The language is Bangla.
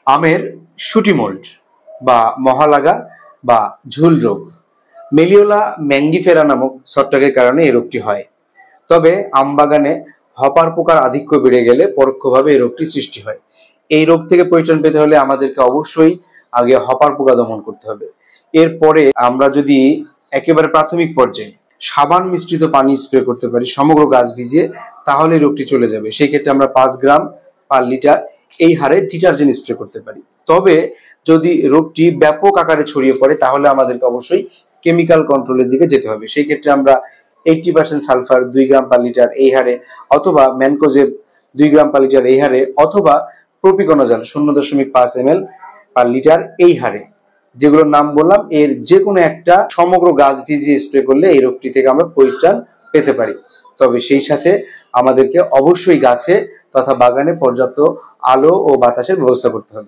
আমের শুটি মোল্ড বা মহালাগা বা ঝুল রোগ, মেলিওলা ম্যাঙ্গিফেরা নামক ছত্রাকের কারণে এই রোগটি হয়। তবে আম বাগানে হপার পোকার আধিক্য বেড়ে গেলে পরোক্ষভাবে এই রোগটি সৃষ্টি হয়। এই রোগ থেকে পরিত্রাণ পেতে হলে আমাদেরকে অবশ্যই আগে হপার পোকা দমন করতে হবে। এরপরে আমরা যদি একেবারে প্রাথমিক পর্যায়ে সাবান মিশ্রিত পানি স্প্রে করতে পারি সমগ্র গাছ ভিজিয়ে, তাহলে রোগটি চলে যাবে। সেই ক্ষেত্রে আমরা 5 গ্রাম পার লিটার এই হারে ডিটারজেন্ট স্প্রে করতে পারি। তবে যদি রোগটি ব্যাপক আকারে ছড়িয়ে পড়ে তাহলে আমাদেরকে অবশ্যই কেমিক্যাল কন্ট্রোলের দিকে যেতে হবে। সেই ক্ষেত্রে আমরা 80% সালফার 2 গ্রাম পার লিটার এই হারে, অথবা ম্যানকোজেব 2 গ্রাম পার লিটার এই হারে, অথবা প্রোপিকোনাজল 0.5 ml পার লিটার এই হারে, যেগুলোর নাম বললাম এর যে কোনো একটা সমগ্র গাছ ভিজিয়ে স্প্রে করলে এই রোগটি থেকে আমরা পরিত্রাণ পেতে পারি। তবে সেই সাথে আমাদেরকে অবশ্যই গাছে তথা বাগানে পর্যাপ্ত আলো ও বাতাসের ব্যবস্থা করতে হবে।